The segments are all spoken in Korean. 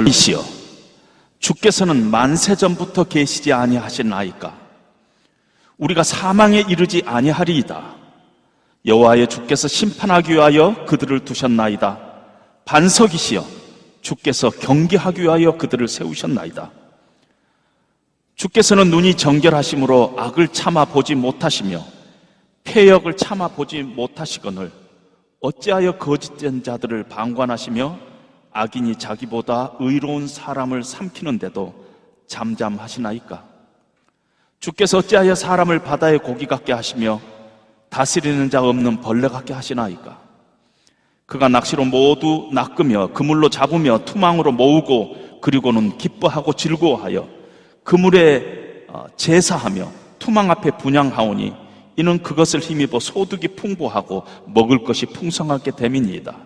이시여 주께서는 만세 전부터 계시지 아니하셨나이까. 우리가 사망에 이르지 아니하리이다. 여호와여 주께서 심판하기 위하여 그들을 두셨나이다. 반석이시여 주께서 경계하기 위하여 그들을 세우셨나이다. 주께서는 눈이 정결하심으로 악을 참아 보지 못하시며 패역을 참아 보지 못하시거늘 어찌하여 거짓된 자들을 방관하시며 악인이 자기보다 의로운 사람을 삼키는데도 잠잠하시나이까. 주께서 어찌하여 사람을 바다의 고기 같게 하시며 다스리는 자 없는 벌레 같게 하시나이까. 그가 낚시로 모두 낚으며 그물로 잡으며 투망으로 모으고 그리고는 기뻐하고 즐거워하여 그물에 제사하며 투망 앞에 분향하오니 이는 그것을 힘입어 소득이 풍부하고 먹을 것이 풍성하게 됨이니이다.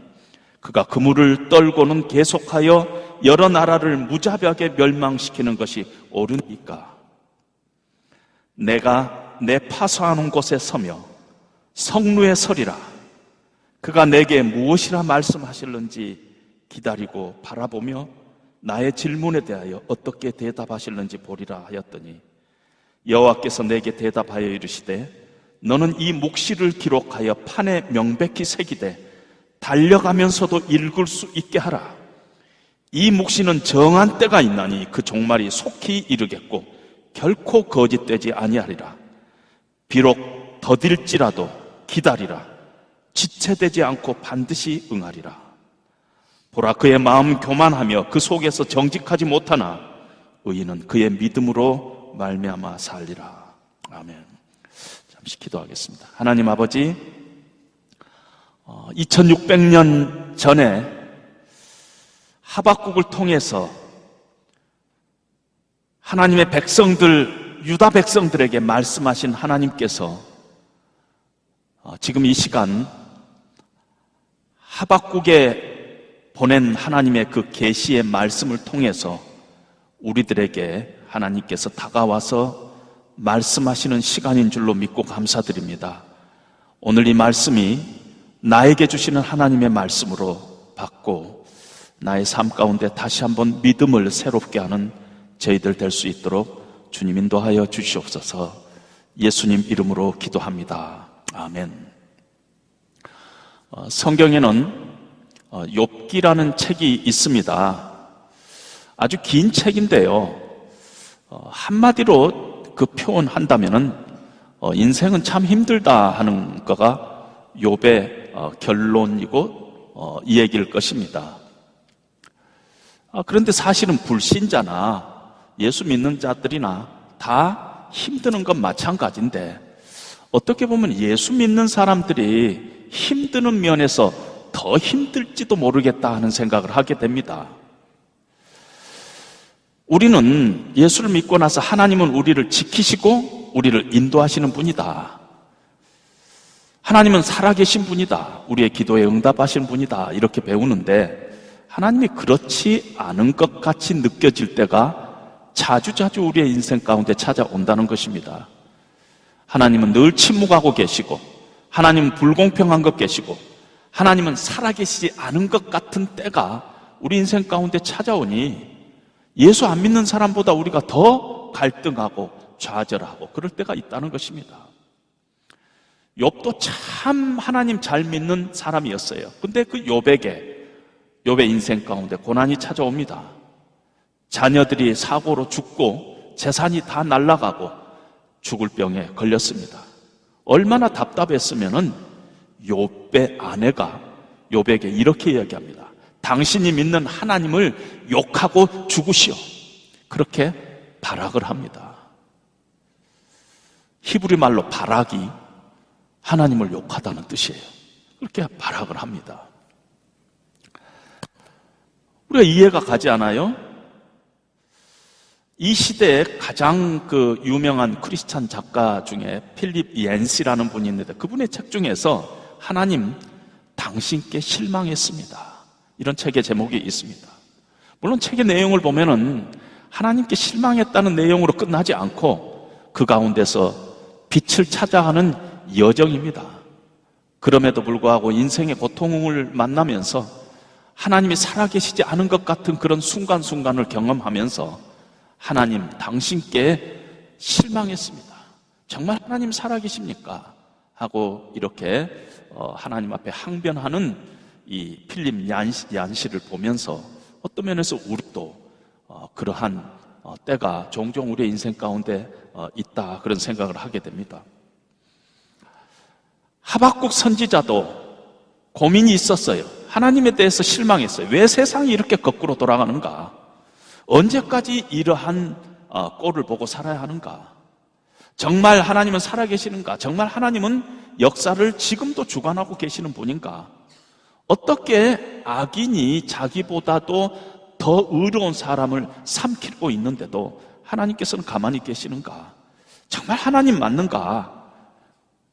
그가 그물을 떨고는 계속하여 여러 나라를 무자비하게 멸망시키는 것이 옳으니까. 내가 내 파수하는 곳에 서며 성루에 서리라. 그가 내게 무엇이라 말씀하실는지 기다리고 바라보며 나의 질문에 대하여 어떻게 대답하실는지 보리라 하였더니 여호와께서 내게 대답하여 이르시되 너는 이 묵시를 기록하여 판에 명백히 새기되 달려가면서도 읽을 수 있게 하라. 이 묵시는 정한 때가 있나니 그 종말이 속히 이르겠고 결코 거짓되지 아니하리라. 비록 더딜지라도 기다리라. 지체되지 않고 반드시 응하리라. 보라 그의 마음 교만하며 그 속에서 정직하지 못하나 의인은 그의 믿음으로 말미암아 살리라. 아멘. 잠시 기도하겠습니다. 하나님 아버지, 2600년 전에 하박국을 통해서 하나님의 백성들, 유다 백성들에게 말씀하신 하나님께서 지금 이 시간 하박국에 보낸 하나님의 그 계시의 말씀을 통해서 우리들에게 하나님께서 다가와서 말씀하시는 시간인 줄로 믿고 감사드립니다. 오늘 이 말씀이 나에게 주시는 하나님의 말씀으로 받고 나의 삶 가운데 다시 한번 믿음을 새롭게 하는 저희들 될 수 있도록 주님 인도하여 주시옵소서. 예수님 이름으로 기도합니다. 아멘. 성경에는 욥기라는 책이 있습니다. 아주 긴 책인데요. 한마디로 그 표현한다면은 인생은 참 힘들다 하는 거가 욥의 결론이고 이 얘기일 것입니다. 그런데 사실은 불신자나 예수 믿는 자들이나 다 힘드는 건 마찬가지인데 어떻게 보면 예수 믿는 사람들이 힘드는 면에서 더 힘들지도 모르겠다 하는 생각을 하게 됩니다. 우리는 예수를 믿고 나서 하나님은 우리를 지키시고 우리를 인도하시는 분이다. 하나님은 살아계신 분이다. 우리의 기도에 응답하신 분이다. 이렇게 배우는데 하나님이 그렇지 않은 것 같이 느껴질 때가 자주자주 우리의 인생 가운데 찾아온다는 것입니다. 하나님은 늘 침묵하고 계시고 하나님은 불공평한 것 계시고 하나님은 살아계시지 않은 것 같은 때가 우리 인생 가운데 찾아오니 예수 안 믿는 사람보다 우리가 더 갈등하고 좌절하고 그럴 때가 있다는 것입니다. 욥도 참 하나님 잘 믿는 사람이었어요. 근데 그 욥의 인생 가운데 고난이 찾아옵니다. 자녀들이 사고로 죽고 재산이 다 날아가고 죽을 병에 걸렸습니다. 얼마나 답답했으면은 욥의 아내가 욥에게 이렇게 이야기합니다. 당신이 믿는 하나님을 욕하고 죽으시오. 그렇게 발악을 합니다. 히브리 말로 발악이 하나님을 욕하다는 뜻이에요. 그렇게 발악을 합니다. 우리가 이해가 가지 않아요? 이 시대에 가장 유명한 크리스찬 작가 중에 필립 옌시라는 분이 있는데 그분의 책 중에서 하나님, 당신께 실망했습니다. 이런 책의 제목이 있습니다. 물론 책의 내용을 보면은 하나님께 실망했다는 내용으로 끝나지 않고 그 가운데서 빛을 찾아가는 여정입니다. 그럼에도 불구하고 인생의 고통을 만나면서 하나님이 살아계시지 않은 것 같은 그런 순간순간을 경험하면서 하나님 당신께 실망했습니다. 정말 하나님 살아계십니까? 하고 이렇게 하나님 앞에 항변하는 이 필립 얀시를 보면서 어떤 면에서 우리도 그러한 때가 종종 우리의 인생 가운데 있다, 그런 생각을 하게 됩니다. 하박국 선지자도 고민이 있었어요. 하나님에 대해서 실망했어요. 왜 세상이 이렇게 거꾸로 돌아가는가? 언제까지 이러한 꼴을 보고 살아야 하는가? 정말 하나님은 살아계시는가? 정말 하나님은 역사를 지금도 주관하고 계시는 분인가? 어떻게 악인이 자기보다도 더 의로운 사람을 삼키고 있는데도 하나님께서는 가만히 계시는가? 정말 하나님 맞는가?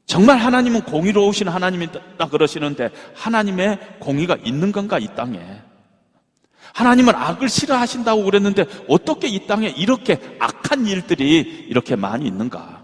정말 하나님은 공의로우신 하나님이다 그러시는데 하나님의 공의가 있는 건가, 이 땅에? 하나님은 악을 싫어하신다고 그랬는데 어떻게 이 땅에 이렇게 악한 일들이 이렇게 많이 있는가?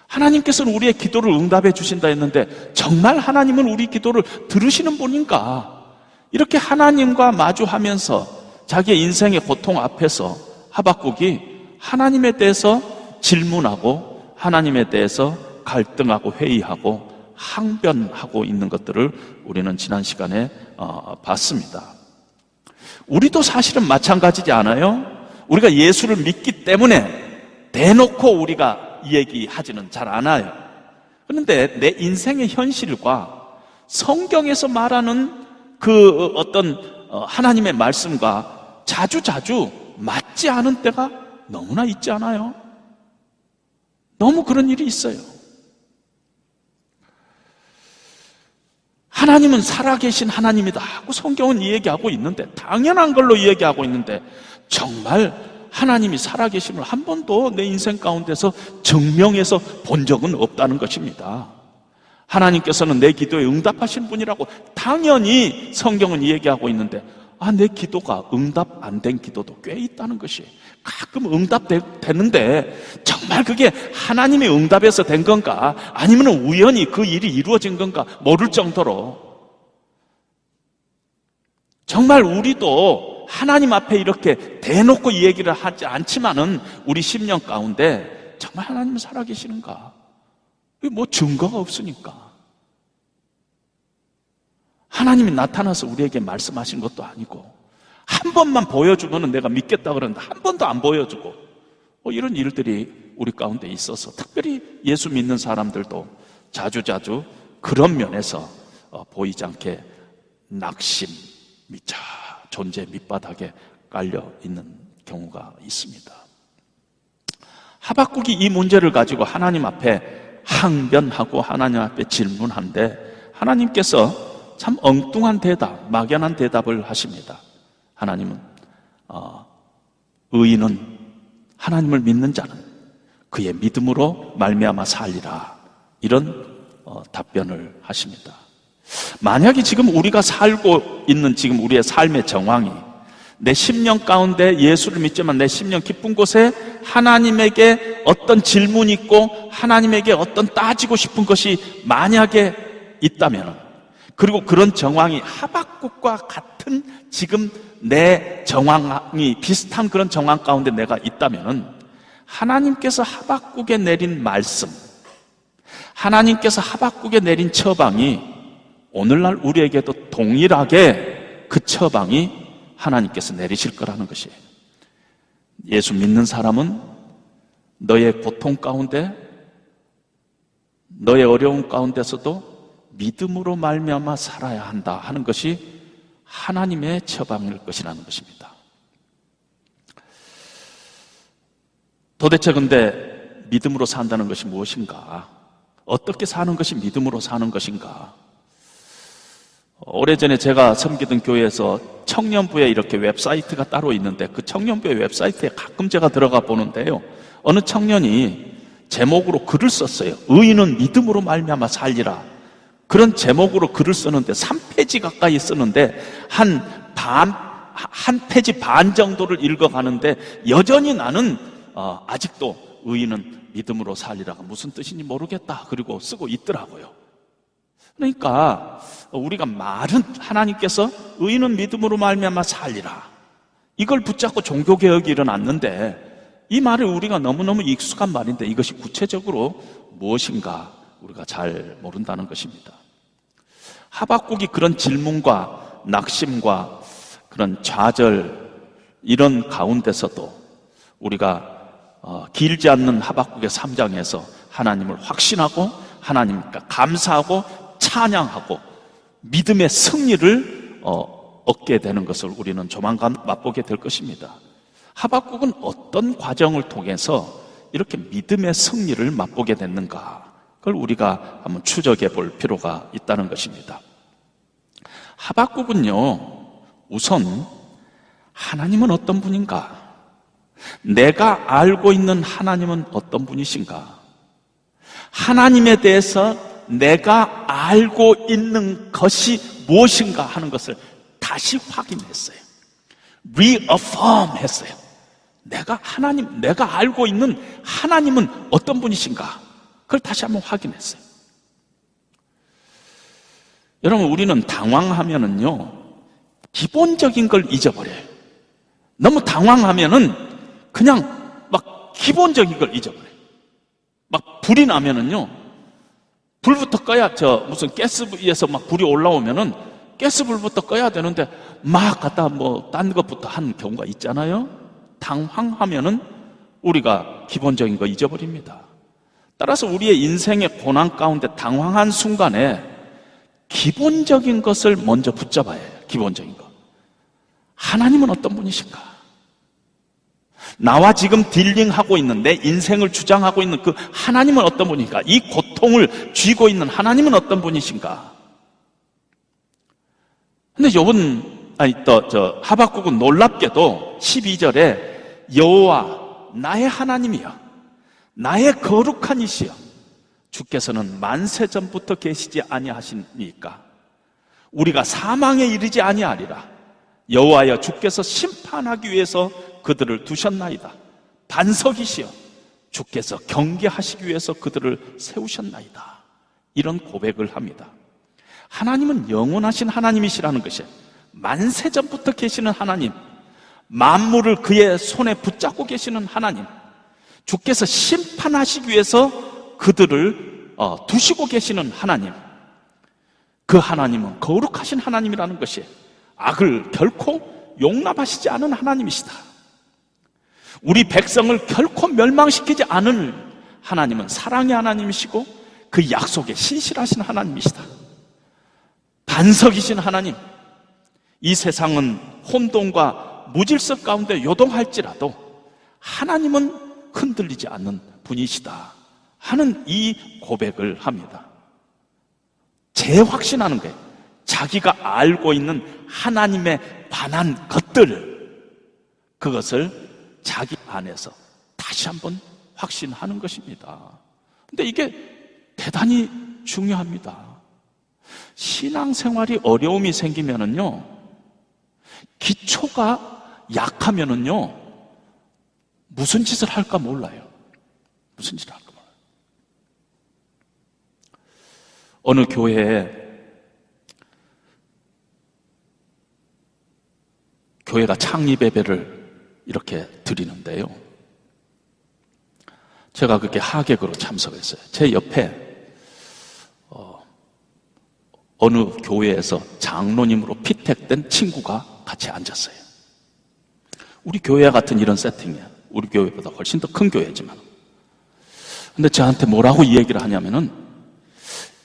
하나님께서는 우리의 기도를 응답해 주신다 했는데 정말 하나님은 우리 기도를 들으시는 분인가? 이렇게 하나님과 마주하면서 자기의 인생의 고통 앞에서 하박국이 하나님에 대해서 질문하고 하나님에 대해서 갈등하고 회의하고 항변하고 있는 것들을 우리는 지난 시간에 봤습니다. 우리도 사실은 마찬가지지 않아요? 우리가 예수를 믿기 때문에 대놓고 우리가 얘기하지는 잘 않아요. 그런데 내 인생의 현실과 성경에서 말하는 그 어떤 하나님의 말씀과 자주 맞지 않은 때가 너무나 있지 않아요? 너무 그런 일이 있어요. 하나님은 살아계신 하나님이다 하고 성경은 이야기하고 있는데, 당연한 걸로 이야기하고 있는데 정말 하나님이 살아계심을 한 번도 내 인생 가운데서 증명해서 본 적은 없다는 것입니다. 하나님께서는 내 기도에 응답하신 분이라고 당연히 성경은 이야기하고 있는데, 내 기도가 응답 안 된 기도도 꽤 있다는 것이, 가끔 응답되는데 정말 그게 하나님의 응답에서 된 건가, 아니면 우연히 그 일이 이루어진 건가 모를 정도로, 정말 우리도 하나님 앞에 이렇게 대놓고 얘기를 하지 않지만은 우리 심령 가운데 정말 하나님은 살아계시는가? 뭐 증거가 없으니까. 하나님이 나타나서 우리에게 말씀하신 것도 아니고, 한 번만 보여주면 내가 믿겠다 그러는데 한 번도 안 보여주고, 이런 일들이 우리 가운데 있어서 특별히 예수 믿는 사람들도 자주자주 그런 면에서 보이지 않게 낙심, 미처 존재 밑바닥에 깔려 있는 경우가 있습니다. 하박국이 이 문제를 가지고 하나님 앞에 항변하고 하나님 앞에 질문한데, 하나님께서 참 엉뚱한 대답, 막연한 대답을 하십니다. 하나님은 의인은, 하나님을 믿는 자는 그의 믿음으로 말미암아 살리라, 이런 답변을 하십니다. 만약에 지금 우리가 살고 있는 지금 우리의 삶의 정황이, 내 심령 가운데 예수를 믿지만 내 심령 깊은 곳에 하나님에게 어떤 질문이 있고 하나님에게 어떤 따지고 싶은 것이 만약에 있다면, 그리고 그런 정황이 하박국과 같은 지금 내 정황이 비슷한 그런 정황 가운데 내가 있다면, 하나님께서 하박국에 내린 말씀, 하나님께서 하박국에 내린 처방이 오늘날 우리에게도 동일하게 그 처방이 하나님께서 내리실 거라는 것이에요. 예수 믿는 사람은 너의 고통 가운데, 너의 어려움 가운데서도 믿음으로 말미암아 살아야 한다 하는 것이 하나님의 처방일 것이라는 것입니다. 도대체 근데 믿음으로 산다는 것이 무엇인가? 어떻게 사는 것이 믿음으로 사는 것인가? 오래전에 제가 섬기던 교회에서 청년부에 이렇게 웹사이트가 따로 있는데, 그 청년부의 웹사이트에 가끔 제가 들어가 보는데요, 어느 청년이 제목으로 글을 썼어요. 의인은 믿음으로 말미암아 살리라. 그런 제목으로 글을 쓰는데 3페이지 가까이 쓰는데 한 페이지 반 정도를 읽어가는데 여전히 나는 아직도 의인은 믿음으로 살리라가 무슨 뜻인지 모르겠다, 그리고 쓰고 있더라고요. 그러니까 우리가 말은 하나님께서 의인은 믿음으로 말미암아 살리라, 이걸 붙잡고 종교개혁이 일어났는데 이 말을 우리가 너무너무 익숙한 말인데 이것이 구체적으로 무엇인가 우리가 잘 모른다는 것입니다. 하박국이 그런 질문과 낙심과 그런 좌절, 이런 가운데서도 우리가 길지 않는 하박국의 3장에서 하나님을 확신하고 하나님께 감사하고 찬양하고 믿음의 승리를 얻게 되는 것을 우리는 조만간 맛보게 될 것입니다. 하박국은 어떤 과정을 통해서 이렇게 믿음의 승리를 맛보게 됐는가, 그걸 우리가 한번 추적해 볼 필요가 있다는 것입니다. 하박국은요, 우선 하나님은 어떤 분인가, 내가 알고 있는 하나님은 어떤 분이신가, 하나님에 대해서 내가 알고 있는 것이 무엇인가 하는 것을 다시 확인했어요. reaffirm 했어요. 내가 알고 있는 하나님은 어떤 분이신가, 그걸 다시 한번 확인했어요. 여러분, 우리는 당황하면은요, 기본적인 걸 잊어버려요. 너무 당황하면은 그냥 막 기본적인 걸 잊어버려요. 막 불이 나면은요, 불부터 꺼야, 무슨 가스위에서 막 불이 올라오면은 가스불부터 꺼야 되는데 막 갖다 딴 것부터 하는 경우가 있잖아요. 당황하면은 우리가 기본적인 거 잊어버립니다. 따라서 우리의 인생의 고난 가운데 당황한 순간에 기본적인 것을 먼저 붙잡아야 해요. 기본적인 거. 하나님은 어떤 분이신가? 나와 지금 딜링하고 있는, 내 인생을 주장하고 있는 그 하나님은 어떤 분인가? 이 고통을 쥐고 있는 하나님은 어떤 분이신가? 근데 하박국은 놀랍게도 12절에 여호와 나의 하나님이여, 나의 거룩한 이시여, 주께서는 만세 전부터 계시지 아니하십니까? 우리가 사망에 이르지 아니하리라. 여호와여, 주께서 심판하기 위해서 그들을 두셨나이다. 반석이시여, 주께서 경계하시기 위해서 그들을 세우셨나이다. 이런 고백을 합니다. 하나님은 영원하신 하나님이시라는 것이에요. 만세 전부터 계시는 하나님, 만물을 그의 손에 붙잡고 계시는 하나님, 주께서 심판하시기 위해서 그들을 두시고 계시는 하나님, 그 하나님은 거룩하신 하나님이라는 것이에요. 악을 결코 용납하시지 않은 하나님이시다. 우리 백성을 결코 멸망시키지 않을 하나님은 사랑의 하나님이시고 그 약속에 신실하신 하나님이시다. 반석이신 하나님, 이 세상은 혼돈과 무질서 가운데 요동할지라도 하나님은 흔들리지 않는 분이시다 하는 이 고백을 합니다. 재확신하는 거예요. 자기가 알고 있는 하나님에 관한 것들, 그것을 자기 안에서 다시 한번 확신하는 것입니다. 근데 이게 대단히 중요합니다. 신앙생활이 어려움이 생기면은요, 기초가 약하면은요, 무슨 짓을 할까 몰라요. 무슨 짓을 할까 몰라요. 어느 교회가 창립 예배를 이렇게 드리는데요, 제가 그렇게 하객으로 참석했어요. 제 옆에 어느 교회에서 장로님으로 피택된 친구가 같이 앉았어요. 우리 교회 같은 이런 세팅이에요. 우리 교회보다 훨씬 더 큰 교회지만. 근데 저한테 뭐라고 이 얘기를 하냐면은,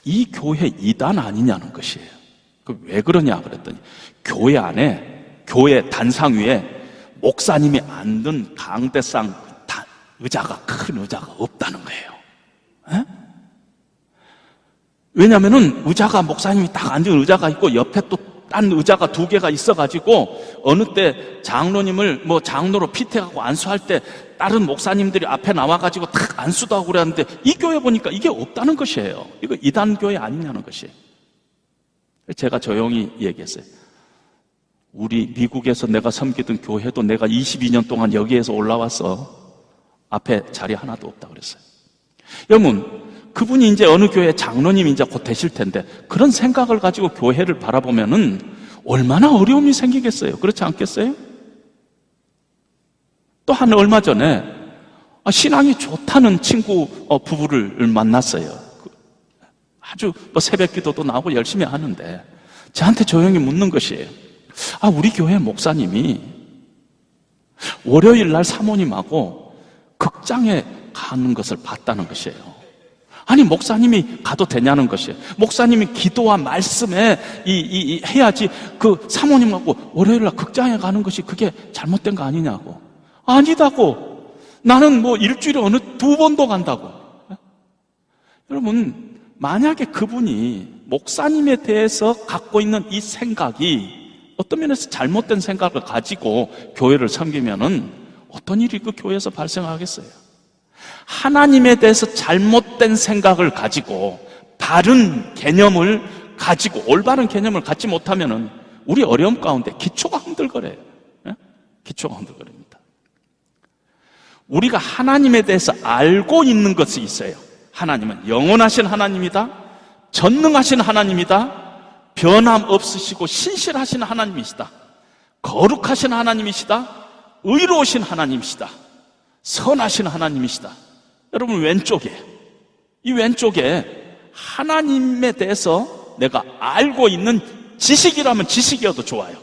이 교회 이단 아니냐는 것이에요. 왜 그러냐 그랬더니, 교회 안에, 교회 단상 위에 목사님이 앉은 강대상 큰 의자가 없다는 거예요. 에? 왜냐면은 의자가, 목사님이 딱 앉은 의자가 있고 옆에 또 딴 의자가 2개가 있어가지고 어느 때 장로님을 장로로 피택하고 안수할 때 다른 목사님들이 앞에 나와가지고 탁 안수도 하고 그랬는데, 이 교회 보니까 이게 없다는 것이에요. 이거 이단 교회 아니냐는 것이에요. 제가 조용히 얘기했어요. 우리 미국에서 내가 섬기던 교회도 내가 22년 동안 여기에서 올라와서 앞에 자리 하나도 없다 그랬어요. 여러분, 그분이 이제 어느 교회 장로님이 이제 곧 되실 텐데 그런 생각을 가지고 교회를 바라보면은 얼마나 어려움이 생기겠어요. 그렇지 않겠어요? 또 한 얼마 전에 신앙이 좋다는 친구 부부를 만났어요. 아주 새벽 기도도 나오고 열심히 하는데 저한테 조용히 묻는 것이에요. 우리 교회 목사님이 월요일 날 사모님하고 극장에 가는 것을 봤다는 것이에요. 아니, 목사님이 가도 되냐는 것이에요. 목사님이 기도와 말씀에 해야지 그 사모님하고 월요일 날 극장에 가는 것이 그게 잘못된 거 아니냐고. 아니다고. 나는 일주일에 어느 2번도 간다고. 여러분, 만약에 그분이 목사님에 대해서 갖고 있는 이 생각이 어떤 면에서 잘못된 생각을 가지고 교회를 섬기면은 어떤 일이 그 교회에서 발생하겠어요? 하나님에 대해서 잘못된 생각을 가지고 바른 개념을 가지고 올바른 개념을 갖지 못하면은 우리 어려움 가운데 기초가 흔들거려요. 기초가 흔들거립니다. 우리가 하나님에 대해서 알고 있는 것이 있어요. 하나님은 영원하신 하나님이다. 전능하신 하나님이다. 변함없으시고 신실하신 하나님이시다. 거룩하신 하나님이시다. 의로우신 하나님이시다. 선하신 하나님이시다. 여러분, 이 왼쪽에 하나님에 대해서 내가 알고 있는 지식이라면 지식이어도 좋아요.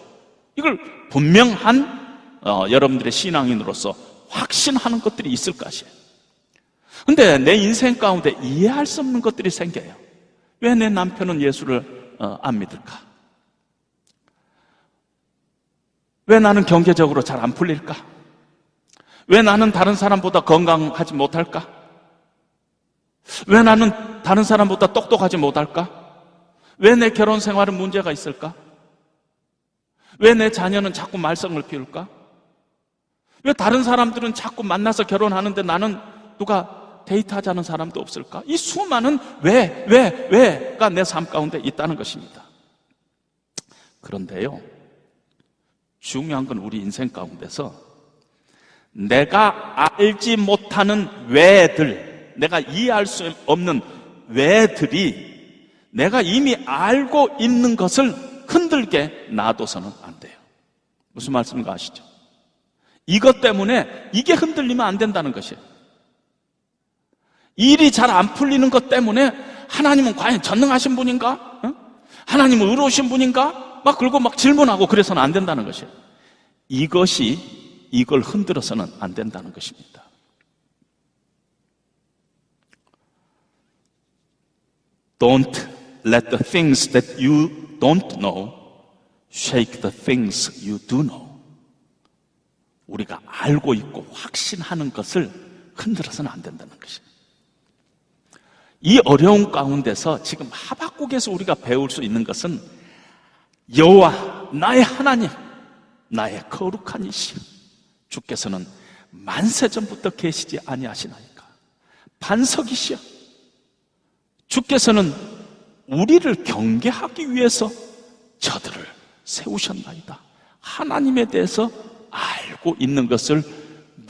이걸 분명한 여러분들의 신앙인으로서 확신하는 것들이 있을 것이에요. 근데 내 인생 가운데 이해할 수 없는 것들이 생겨요. 왜 내 남편은 예수를 안 믿을까? 왜 나는 경제적으로 잘 안 풀릴까? 왜 나는 다른 사람보다 건강하지 못할까? 왜 나는 다른 사람보다 똑똑하지 못할까? 왜 내 결혼 생활은 문제가 있을까? 왜 내 자녀는 자꾸 말썽을 피울까? 왜 다른 사람들은 자꾸 만나서 결혼하는데 나는 누가 데이트하자는 사람도 없을까? 이 수많은 왜가 내 삶 가운데 있다는 것입니다. 그런데요, 중요한 건 우리 인생 가운데서 내가 알지 못하는 왜들, 내가 이해할 수 없는 왜들이 내가 이미 알고 있는 것을 흔들게 놔둬서는 안 돼요. 무슨 말씀인가 아시죠? 이것 때문에 이게 흔들리면 안 된다는 것이에요. 일이 잘 안 풀리는 것 때문에 하나님은 과연 전능하신 분인가? 하나님은 의로우신 분인가? 그리고 질문하고 그래서는 안 된다는 것이에요. 이걸 흔들어서는 안 된다는 것입니다. Don't let the things that you don't know shake the things you do know. 우리가 알고 있고 확신하는 것을 흔들어서는 안 된다는 것이에요. 이 어려움 가운데서 지금 하박국에서 우리가 배울 수 있는 것은 여호와 나의 하나님, 나의 거룩한 이시여, 주께서는 만세전부터 계시지 아니하시나이까. 반석이시여, 주께서는 우리를 경계하기 위해서 저들을 세우셨나이다. 하나님에 대해서 알고 있는 것을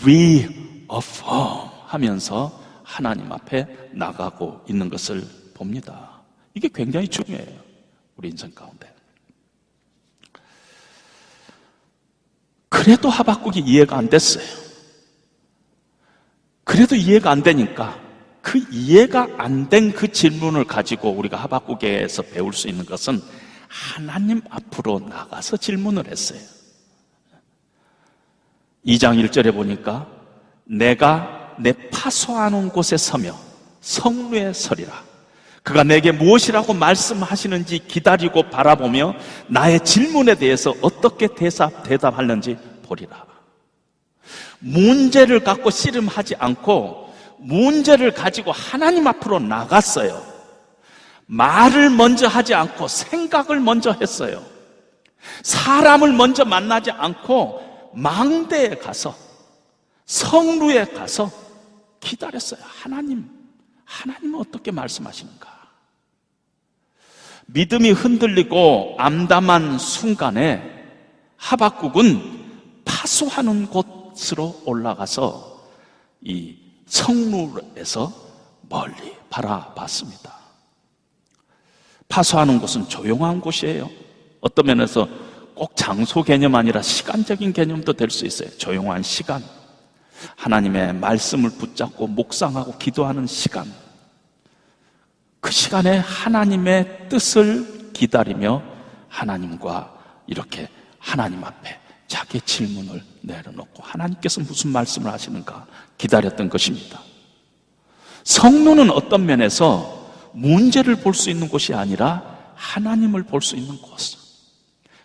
reaffirm 하면서 하나님 앞에 나가고 있는 것을 봅니다. 이게 굉장히 중요해요. 우리 인생 가운데. 그래도 하박국이 이해가 안 됐어요. 그래도 이해가 안 되니까 그 이해가 안 된 그 질문을 가지고 우리가 하박국에서 배울 수 있는 것은 하나님 앞으로 나가서 질문을 했어요. 2장 1절에 보니까 내가 내 파소하는 곳에 서며 성루에 서리라. 그가 내게 무엇이라고 말씀하시는지 기다리고 바라보며 나의 질문에 대해서 어떻게 대답하는지 보리라. 문제를 갖고 씨름하지 않고 문제를 가지고 하나님 앞으로 나갔어요. 말을 먼저 하지 않고 생각을 먼저 했어요. 사람을 먼저 만나지 않고 망대에 가서 성루에 가서 기다렸어요. 하나님은 어떻게 말씀하시는가? 믿음이 흔들리고 암담한 순간에 하박국은 파수하는 곳으로 올라가서 이 성루에서 멀리 바라봤습니다. 파수하는 곳은 조용한 곳이에요. 어떤 면에서 꼭 장소 개념 아니라 시간적인 개념도 될 수 있어요. 조용한 시간, 하나님의 말씀을 붙잡고 묵상하고 기도하는 시간, 그 시간에 하나님의 뜻을 기다리며 하나님과 이렇게 하나님 앞에 자기의 질문을 내려놓고 하나님께서 무슨 말씀을 하시는가 기다렸던 것입니다. 성루는 어떤 면에서 문제를 볼 수 있는 곳이 아니라 하나님을 볼 수 있는 곳,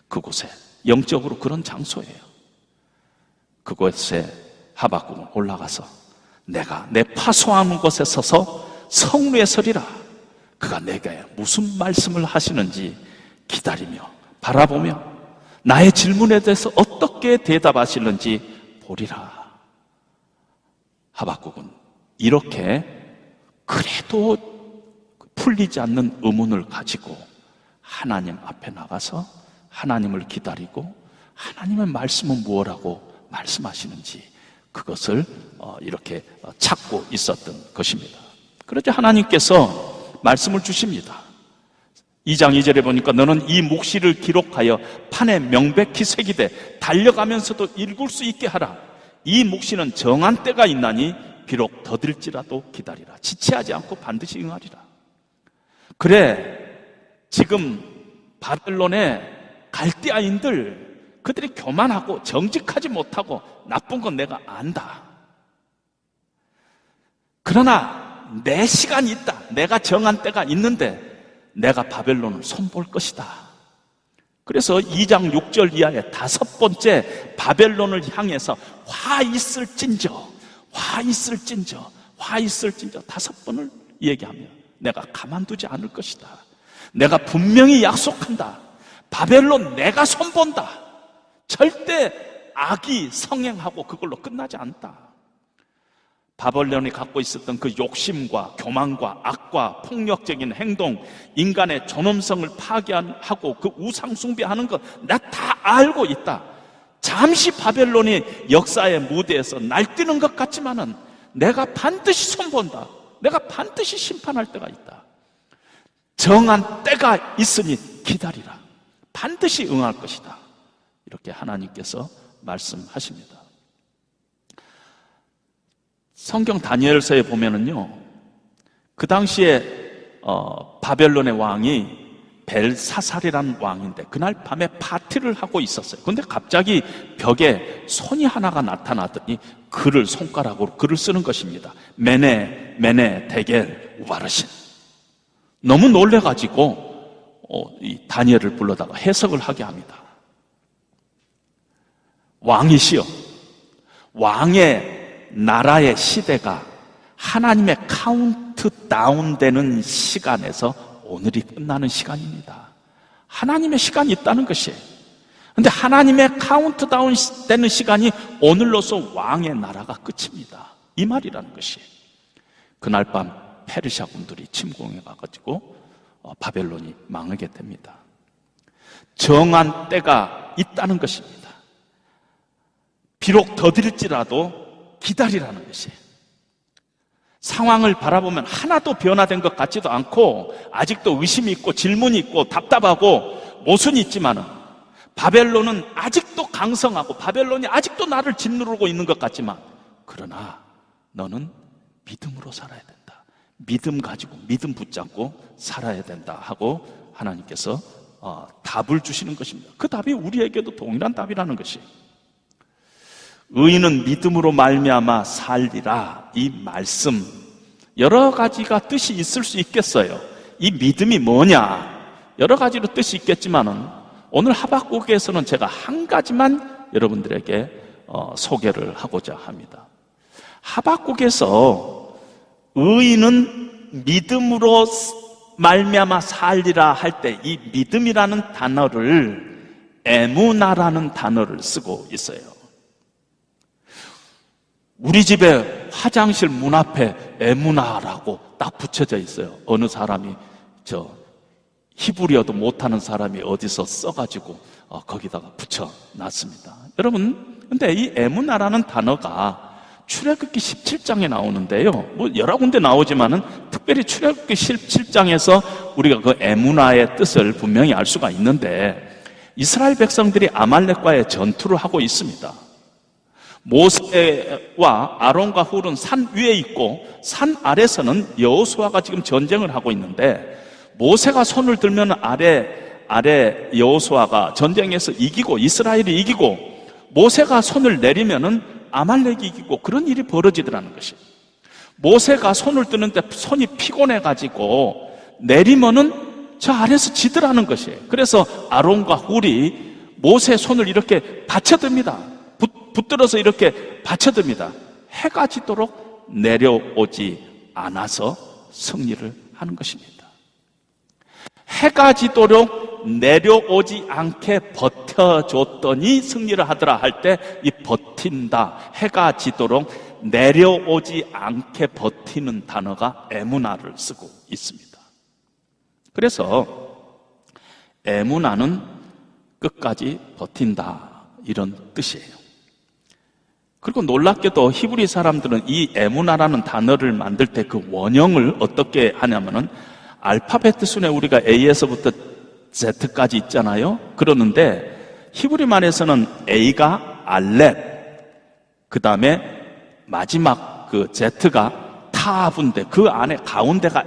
그곳에 영적으로 그런 장소예요. 그곳에 하박국은 올라가서 내가 내 파수하는 곳에 서서 성루에 서리라. 그가 내게 무슨 말씀을 하시는지 기다리며 바라보며 나의 질문에 대해서 어떻게 대답하시는지 보리라. 하박국은 이렇게 그래도 풀리지 않는 의문을 가지고 하나님 앞에 나가서 하나님을 기다리고 하나님의 말씀은 무엇라고 말씀하시는지 그것을 이렇게 찾고 있었던 것입니다. 그러자 하나님께서 말씀을 주십니다. 2장 2절에 보니까 너는 이 묵시를 기록하여 판에 명백히 새기되 달려가면서도 읽을 수 있게 하라. 이 묵시는 정한 때가 있나니 비록 더딜지라도 기다리라. 지체하지 않고 반드시 응하리라. 그래, 지금 바벨론의 갈대아인들, 그들이 교만하고 정직하지 못하고 나쁜 건 내가 안다. 그러나 내 시간이 있다. 내가 정한 때가 있는데 내가 바벨론을 손볼 것이다. 그래서 2장 6절 이하의 5번째 바벨론을 향해서 화 있을진저 5번을 얘기하며 내가 가만두지 않을 것이다. 내가 분명히 약속한다. 바벨론 내가 손본다. 절대 악이 성행하고 그걸로 끝나지 않다. 바벨론이 갖고 있었던 그 욕심과 교만과 악과 폭력적인 행동, 인간의 존엄성을 파괴하고 그 우상 숭배하는 것 나 다 알고 있다. 잠시 바벨론이 역사의 무대에서 날뛰는 것 같지만은 내가 반드시 손본다. 내가 반드시 심판할 때가 있다. 정한 때가 있으니 기다리라. 반드시 응할 것이다. 이렇게 하나님께서 말씀하십니다. 성경 다니엘서에 보면은요, 그 당시에 바벨론의 왕이 벨사살이라는 왕인데 그날 밤에 파티를 하고 있었어요. 근데 갑자기 벽에 손이 하나가 나타나더니 글을 손가락으로 글을 쓰는 것입니다. 메네 데겔 우바르신. 너무 놀래가지고 이 다니엘을 불러다가 해석을 하게 합니다. 왕이시여, 왕의 나라의 시대가 하나님의 카운트다운 되는 시간에서 오늘이 끝나는 시간입니다. 하나님의 시간이 있다는 것이에요. 그런데 하나님의 카운트다운 되는 시간이 오늘로서 왕의 나라가 끝입니다. 이 말이라는 것이에요. 그날 밤 페르시아 군들이 침공해 가지고 바벨론이 망하게 됩니다. 정한 때가 있다는 것입니다. 비록 더딜지라도 기다리라는 것이에요. 상황을 바라보면 하나도 변화된 것 같지도 않고 아직도 의심이 있고 질문이 있고 답답하고 모순이 있지만은 바벨론은 아직도 강성하고 바벨론이 아직도 나를 짓누르고 있는 것 같지만 그러나 너는 믿음으로 살아야 된다. 믿음 가지고 믿음 붙잡고 살아야 된다 하고 하나님께서 답을 주시는 것입니다. 그 답이 우리에게도 동일한 답이라는 것이에요. 의인은 믿음으로 말미암아 살리라. 이 말씀 여러 가지가 뜻이 있을 수 있겠어요. 이 믿음이 뭐냐? 여러 가지로 뜻이 있겠지만은 오늘 하박국에서는 제가 한 가지만 여러분들에게 소개를 하고자 합니다. 하박국에서 의인은 믿음으로 말미암아 살리라 할 때 이 믿음이라는 단어를 에무나라는 단어를 쓰고 있어요. 우리 집에 화장실 문 앞에 에무나라고 딱 붙여져 있어요. 어느 사람이 히브리어도 못하는 사람이 어디서 써가지고 거기다가 붙여놨습니다. 여러분, 근데 이 에무나라는 단어가 출애굽기 17장에 나오는데요. 뭐 여러 군데 나오지만은 특별히 출애굽기 17장에서 우리가 그 에무나의 뜻을 분명히 알 수가 있는데, 이스라엘 백성들이 아말렉과의 전투를 하고 있습니다. 모세와 아론과 훌은 산 위에 있고 산 아래서는 여호수아가 지금 전쟁을 하고 있는데, 모세가 손을 들면 아래 여호수아가 전쟁에서 이기고 이스라엘이 이기고, 모세가 손을 내리면은 아말렉이 이기고, 그런 일이 벌어지더라는 것이. 모세가 손을 드는데 손이 피곤해가지고 내리면은 저 아래서 지더라는 것이에요. 그래서 아론과 훌이 모세의 손을 이렇게 받쳐듭니다. 붙들어서 이렇게 받쳐듭니다. 해가 지도록 내려오지 않아서 승리를 하는 것입니다. 해가 지도록 내려오지 않게 버텨줬더니 승리를 하더라 할 때, 이 버틴다, 해가 지도록 내려오지 않게 버티는 단어가 에무나를 쓰고 있습니다. 그래서 에무나는 끝까지 버틴다, 이런 뜻이에요. 그리고 놀랍게도 히브리 사람들은 이 에무나라는 단어를 만들 때 그 원형을 어떻게 하냐면은, 알파벳 순에 우리가 A에서부터 Z까지 있잖아요. 그러는데 히브리말에서는 A가 알렙, 그 다음에 마지막 그 Z가 타브인데 그 안에 가운데가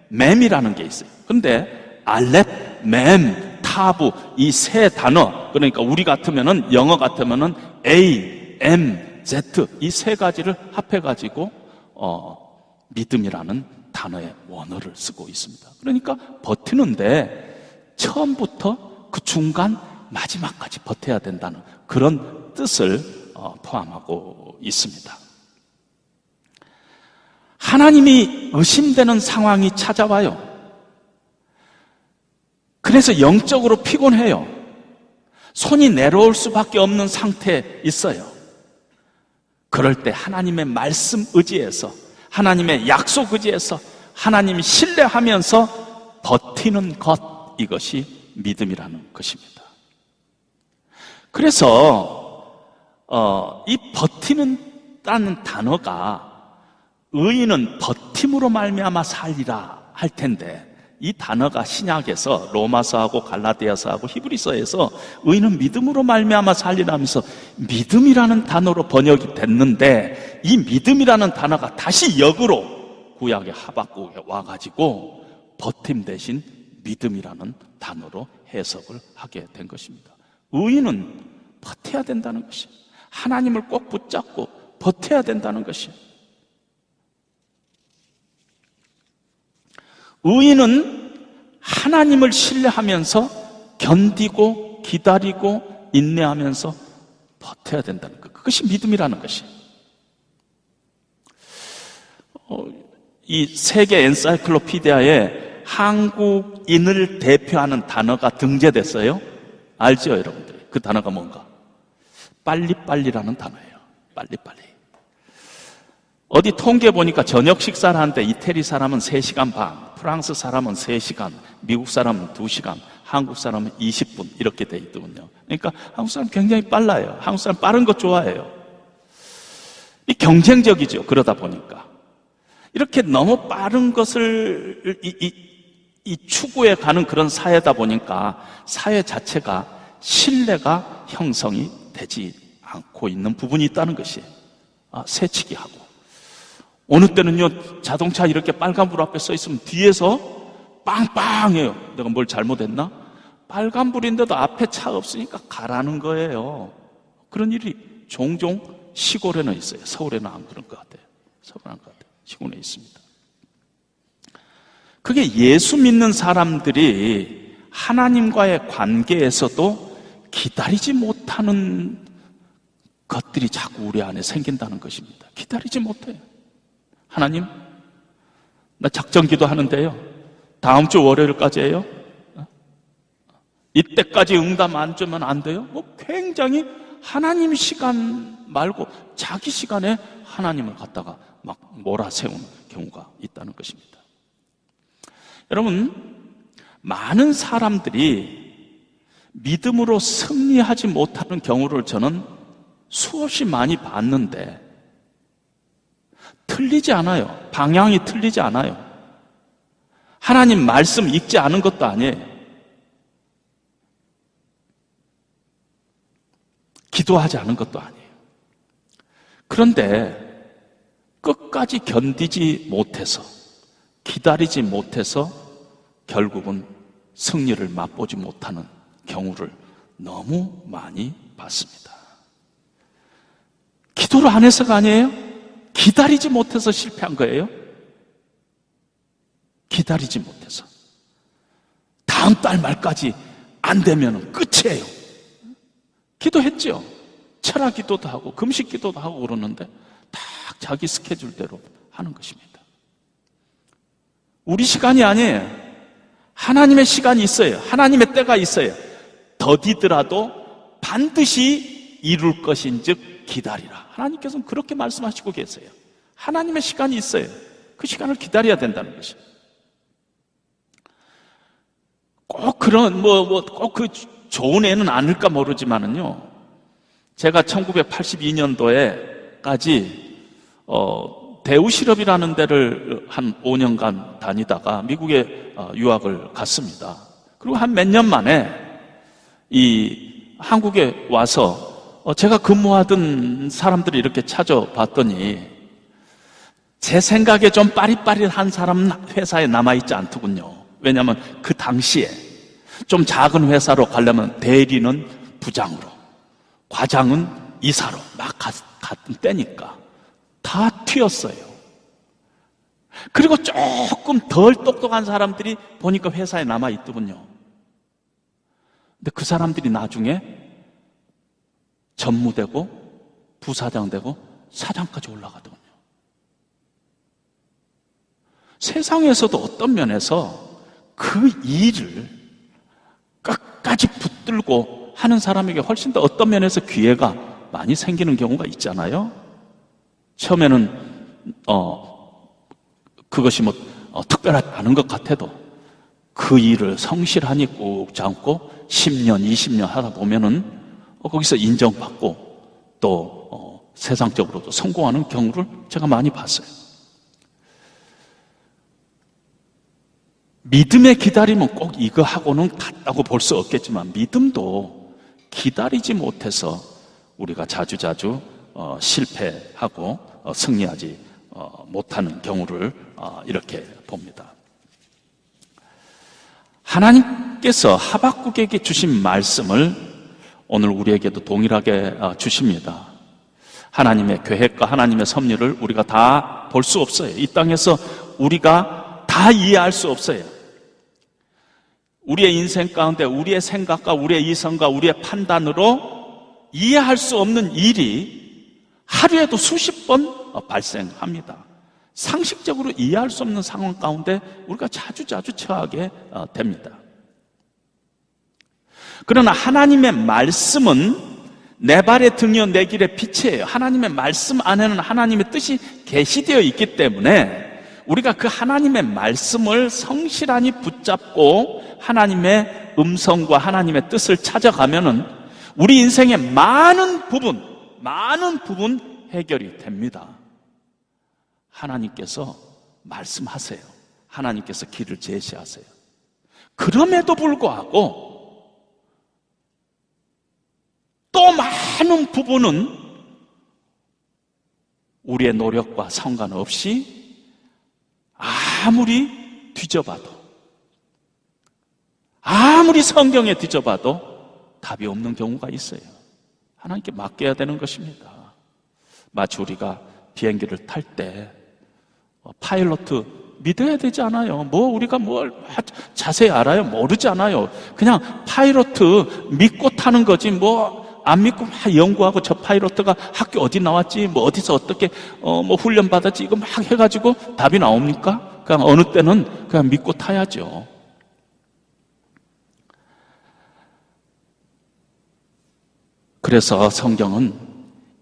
맴이라는 게 있어요. 근데 알렙, 맴, 타브, 이 세 단어, 그러니까 우리 같으면은, 영어 같으면은 A, M, Z, 이 세 가지를 합해가지고 믿음이라는 단어의 원어를 쓰고 있습니다. 그러니까 버티는데 처음부터 그 중간 마지막까지 버텨야 된다는 그런 뜻을 포함하고 있습니다. 하나님이 의심되는 상황이 찾아와요. 그래서 영적으로 피곤해요. 손이 내려올 수밖에 없는 상태에 있어요. 그럴 때 하나님의 말씀 의지해서, 하나님의 약속 의지해서, 하나님 신뢰하면서 버티는 것, 이것이 믿음이라는 것입니다. 그래서 이 버티는다는 단어가, 의인은 버팀으로 말미암아 살리라 할 텐데, 이 단어가 신약에서 로마서하고 갈라디아서하고 히브리서에서 의인은 믿음으로 말미암아 살리라면서 믿음이라는 단어로 번역이 됐는데, 이 믿음이라는 단어가 다시 역으로 구약의 하박국에 와가지고 버팀 대신 믿음이라는 단어로 해석을 하게 된 것입니다. 의인은 버텨야 된다는 것이, 하나님을 꼭 붙잡고 버텨야 된다는 것이. 의인은 하나님을 신뢰하면서 견디고 기다리고 인내하면서 버텨야 된다는 것, 그것이 믿음이라는 것이. 이 세계 엔사이클로피디아에 한국인을 대표하는 단어가 등재됐어요. 알죠, 여러분들? 그 단어가 뭔가? 빨리빨리라는 단어예요. 빨리빨리. 어디 통계 보니까 저녁 식사를 하는데 이태리 사람은 3시간 반, 프랑스 사람은 3시간, 미국 사람은 2시간, 한국 사람은 20분 이렇게 돼 있더군요. 그러니까 한국 사람 굉장히 빨라요. 한국 사람 빠른 거 좋아해요. 이 경쟁적이죠. 그러다 보니까 이렇게 너무 빠른 것을 이 추구해 가는 그런 사회다 보니까 사회 자체가 신뢰가 형성이 되지 않고 있는 부분이 있다는 것이에요. 새치기 하고, 어느 때는요, 자동차 이렇게 빨간불 앞에 서 있으면 뒤에서 빵빵해요. 내가 뭘 잘못했나? 빨간불인데도 앞에 차 없으니까 가라는 거예요. 그런 일이 종종 시골에는 있어요. 서울에는 안 그런 것 같아요. 서울은 안 그런 것 같아요. 시골에 있습니다. 그게 예수 믿는 사람들이 하나님과의 관계에서도 기다리지 못하는 것들이 자꾸 우리 안에 생긴다는 것입니다. 기다리지 못해요. 하나님, 나 작전기도 하는데요, 다음 주 월요일까지예요. 이때까지 응답 안 주면 안 돼요? 뭐 굉장히 하나님 시간 말고 자기 시간에 하나님을 갖다가 막 몰아세우는 경우가 있다는 것입니다. 여러분, 많은 사람들이 믿음으로 승리하지 못하는 경우를 저는 수없이 많이 봤는데, 틀리지 않아요. 방향이 틀리지 않아요. 하나님 말씀 읽지 않은 것도 아니에요. 기도하지 않은 것도 아니에요. 그런데 끝까지 견디지 못해서, 기다리지 못해서 결국은 승리를 맛보지 못하는 경우를 너무 많이 봤습니다. 기도를 안 해서가 아니에요? 기다리지 못해서 실패한 거예요? 기다리지 못해서. 다음 달 말까지 안 되면 끝이에요. 기도했죠. 철학 기도도 하고 금식 기도도 하고 그러는데 딱 자기 스케줄대로 하는 것입니다. 우리 시간이 아니에요. 하나님의 시간이 있어요. 하나님의 때가 있어요. 더디더라도 반드시 이룰 것인즉 기다리라. 하나님께서는 그렇게 말씀하시고 계세요. 하나님의 시간이 있어요. 그 시간을 기다려야 된다는 것이에요. 꼭 그런 꼭 그 좋은 애는 아닐까 모르지만은요. 제가 1982년도에까지 대우실업이라는 데를 한 5년간 다니다가 미국에 유학을 갔습니다. 그리고 한 몇 년 만에 이 한국에 와서 제가 근무하던 사람들이 이렇게 찾아봤더니 제 생각에 좀 빠릿빠릿한 사람은 회사에 남아있지 않더군요. 왜냐하면 그 당시에 좀 작은 회사로 가려면 대리는 부장으로, 과장은 이사로 막 갔던 때니까 다 튀었어요. 그리고 조금 덜 똑똑한 사람들이 보니까 회사에 남아있더군요. 근데 그 사람들이 나중에 전무되고 부사장 되고 사장까지 올라가더군요. 세상에서도 어떤 면에서 그 일을 끝까지 붙들고 하는 사람에게 훨씬 더 어떤 면에서 기회가 많이 생기는 경우가 있잖아요. 처음에는 그것이 특별하지 않은 것 같아도 그 일을 성실하니 꾹 참고 10년, 20년 하다 보면은 거기서 인정받고 또 세상적으로도 성공하는 경우를 제가 많이 봤어요. 믿음의 기다림은 꼭 이거하고는 같다고 볼 수 없겠지만 믿음도 기다리지 못해서 우리가 자주자주 실패하고 승리하지 못하는 경우를 이렇게 봅니다. 하나님께서 하박국에게 주신 말씀을 오늘 우리에게도 동일하게 주십니다. 하나님의 계획과 하나님의 섭리를 우리가 다 볼 수 없어요. 이 땅에서 우리가 다 이해할 수 없어요. 우리의 인생 가운데 우리의 생각과 우리의 이성과 우리의 판단으로 이해할 수 없는 일이 하루에도 수십 번 발생합니다. 상식적으로 이해할 수 없는 상황 가운데 우리가 자주자주 처하게 됩니다. 그러나 하나님의 말씀은 내 발의 등이요 내 길의 빛이에요. 하나님의 말씀 안에는 하나님의 뜻이 계시되어 있기 때문에 우리가 그 하나님의 말씀을 성실하니 붙잡고 하나님의 음성과 하나님의 뜻을 찾아가면은 우리 인생의 많은 부분 해결이 됩니다. 하나님께서 말씀하세요. 하나님께서 길을 제시하세요. 그럼에도 불구하고 또 많은 부분은 우리의 노력과 상관없이 아무리 뒤져봐도, 아무리 성경에 뒤져봐도 답이 없는 경우가 있어요. 하나님께 맡겨야 되는 것입니다. 마치 우리가 비행기를 탈 때 파일로트 믿어야 되지 않아요. 우리가 뭘 자세히 알아요? 모르지 않아요. 그냥 파일로트 믿고 타는 거지 안 믿고 막 연구하고 저 파일로트가 학교 어디 나왔지, 어디서 어떻게 훈련 받았지, 이거 막 해가지고 답이 나옵니까? 그냥 어느 때는 그냥 믿고 타야죠. 그래서 성경은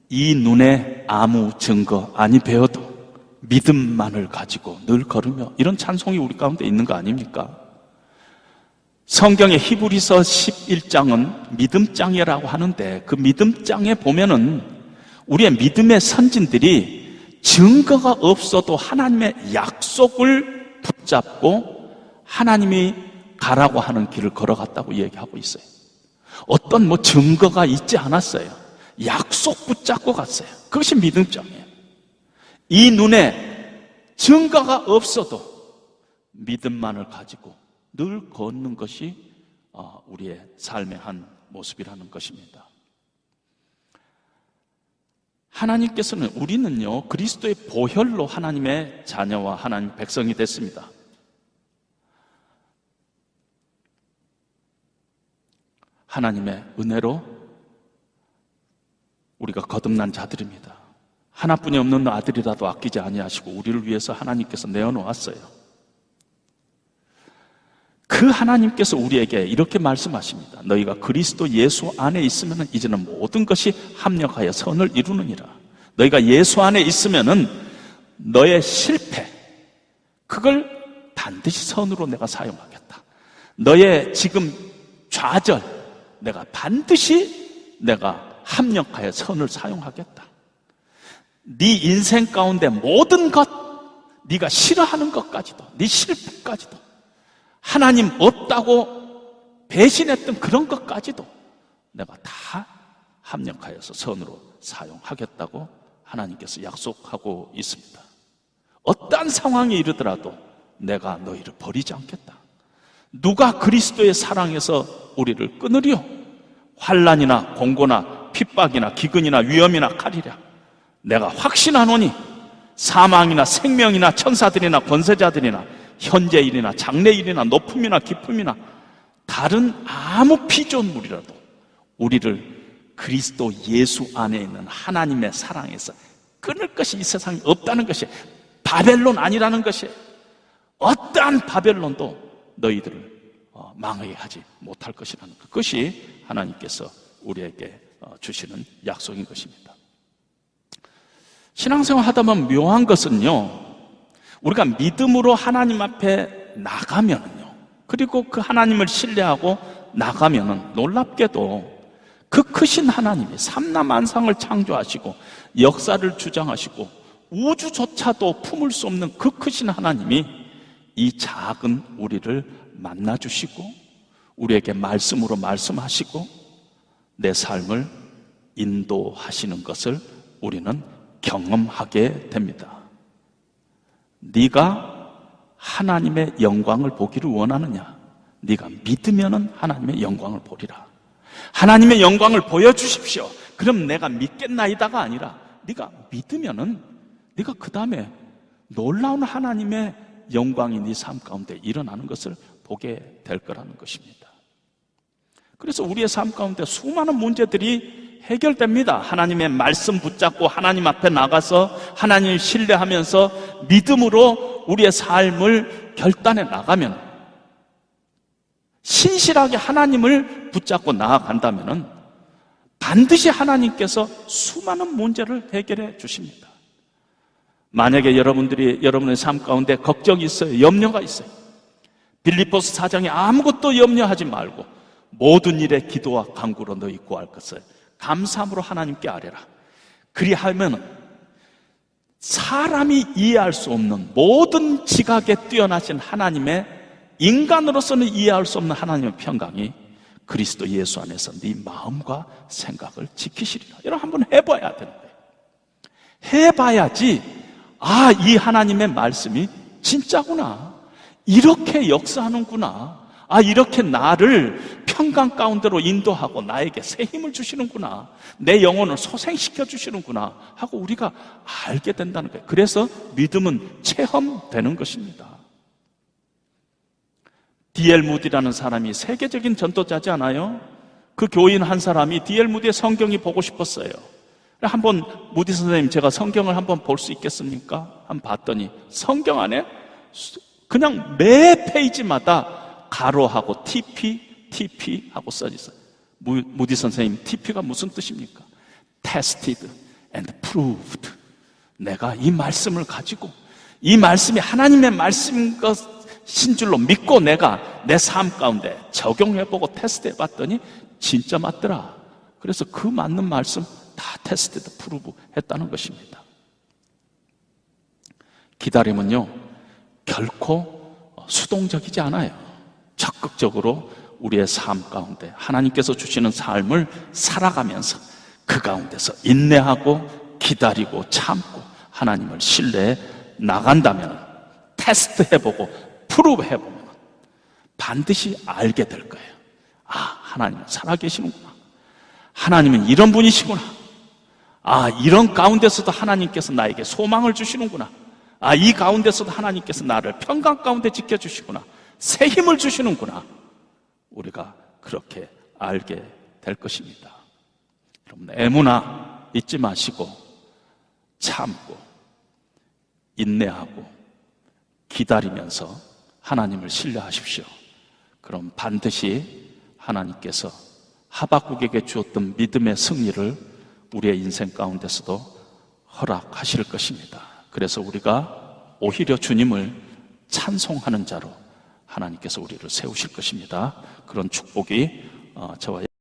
이 눈에 아무 증거 아니 배워도 믿음만을 가지고 늘 걸으며, 이런 찬송이 우리 가운데 있는 거 아닙니까? 성경의 히브리서 11장은 믿음장이라고 하는데 그 믿음장에 보면은 우리의 믿음의 선진들이 증거가 없어도 하나님의 약속을 붙잡고 하나님이 가라고 하는 길을 걸어갔다고 얘기하고 있어요. 어떤 증거가 있지 않았어요. 약속 붙잡고 갔어요. 그것이 믿음적이에요. 이 눈에 증거가 없어도 믿음만을 가지고 늘 걷는 것이 우리의 삶의 한 모습이라는 것입니다. 하나님께서는 우리는요, 그리스도의 보혈로 하나님의 자녀와 하나님 백성이 됐습니다. 하나님의 은혜로 우리가 거듭난 자들입니다. 하나뿐이 없는 아들이라도 아끼지 아니하시고 우리를 위해서 하나님께서 내어놓았어요. 그 하나님께서 우리에게 이렇게 말씀하십니다. 너희가 그리스도 예수 안에 있으면 이제는 모든 것이 합력하여 선을 이루느니라. 너희가 예수 안에 있으면 너의 실패, 그걸 반드시 선으로 내가 사용하겠다. 너의 지금 좌절, 내가 반드시 내가 합력하여 선을 사용하겠다. 네 인생 가운데 모든 것, 네가 싫어하는 것까지도, 네 실패까지도, 하나님 없다고 배신했던 그런 것까지도 내가 다 합력하여서 선으로 사용하겠다고 하나님께서 약속하고 있습니다. 어떠한 상황이 이르더라도 내가 너희를 버리지 않겠다. 누가 그리스도의 사랑에서 우리를 끊으리요? 환난이나 공고나 핍박이나 기근이나 위험이나 칼이랴. 내가 확신하노니 사망이나 생명이나 천사들이나 권세자들이나 현재일이나 장래일이나 높음이나 깊음이나 다른 아무 피조물이라도 우리를 그리스도 예수 안에 있는 하나님의 사랑에서 끊을 것이 이 세상에 없다는 것이 바벨론 아니라는 것이, 어떠한 바벨론도 너희들을 망하게 하지 못할 것이라는 그것이 하나님께서 우리에게 주시는 약속인 것입니다. 신앙생활 하다 보면 묘한 것은요, 우리가 믿음으로 하나님 앞에 나가면은요, 그리고 그 하나님을 신뢰하고 나가면은 놀랍게도 그 크신 하나님이 삼라만상을 창조하시고 역사를 주장하시고 우주조차도 품을 수 없는 그 크신 하나님이 이 작은 우리를 만나주시고 우리에게 말씀으로 말씀하시고 내 삶을 인도하시는 것을 우리는 경험하게 됩니다. 네가 하나님의 영광을 보기를 원하느냐? 네가 믿으면 하나님의 영광을 보리라. 하나님의 영광을 보여주십시오. 그럼 내가 믿겠나이다가 아니라 네가 믿으면은 네가 그 다음에 놀라운 하나님의 영광이 네 삶 가운데 일어나는 것을 보게 될 거라는 것입니다. 그래서 우리의 삶 가운데 수많은 문제들이 해결됩니다. 하나님의 말씀 붙잡고 하나님 앞에 나가서 하나님을 신뢰하면서 믿음으로 우리의 삶을 결단해 나가면, 신실하게 하나님을 붙잡고 나아간다면 반드시 하나님께서 수많은 문제를 해결해 주십니다. 만약에 여러분의 삶 가운데 걱정이 있어요, 염려가 있어요, 빌립보서 4장에 아무것도 염려하지 말고 모든 일에 기도와 간구로 너희 구할 것을 감사함으로 하나님께 아뢰라. 그리하면 사람이 이해할 수 없는 모든 지각에 뛰어나신 하나님의, 인간으로서는 이해할 수 없는 하나님의 평강이 그리스도 예수 안에서 네 마음과 생각을 지키시리라. 여러분 한번 해봐야 되는 거예요. 해봐야지 이 하나님의 말씀이 진짜구나, 이렇게 역사하는구나, 이렇게 나를 평강 가운데로 인도하고 나에게 새 힘을 주시는구나, 내 영혼을 소생시켜 주시는구나 하고 우리가 알게 된다는 거예요. 그래서 믿음은 체험되는 것입니다. D.L. 무디라는 사람이 세계적인 전도자지 않아요? 그 교인 한 사람이 D.L. 무디의 성경이 보고 싶었어요. 한번 무디 선생님, 제가 성경을 한번 볼 수 있겠습니까? 한번 봤더니 성경 안에 그냥 매 페이지마다 가로하고 TP 하고 써져 있어요. 무디 선생님, TP가 무슨 뜻입니까? Tested and proved. 내가 이 말씀을 가지고 이 말씀이 하나님의 말씀인 것인 줄로 믿고 내가 내 삶 가운데 적용해보고 테스트해봤더니 진짜 맞더라. 그래서 그 맞는 말씀 다 테스트드 프루브 했다는 것입니다. 기다림은요, 결코 수동적이지 않아요. 적극적으로 우리의 삶 가운데 하나님께서 주시는 삶을 살아가면서 그 가운데서 인내하고 기다리고 참고 하나님을 신뢰해 나간다면, 테스트해보고 프루브해보면 반드시 알게 될 거예요. 아, 하나님은 살아계시는구나. 하나님은 이런 분이시구나. 아, 이런 가운데서도 하나님께서 나에게 소망을 주시는구나. 아, 이 가운데서도 하나님께서 나를 평강 가운데 지켜주시구나. 새 힘을 주시는구나. 우리가 그렇게 알게 될 것입니다. 여러분, 애무나 잊지 마시고 참고 인내하고 기다리면서 하나님을 신뢰하십시오. 그럼 반드시 하나님께서 하박국에게 주었던 믿음의 승리를 우리의 인생 가운데서도 허락하실 것입니다. 그래서 우리가 오히려 주님을 찬송하는 자로 하나님께서 우리를 세우실 것입니다. 그런 축복이 저와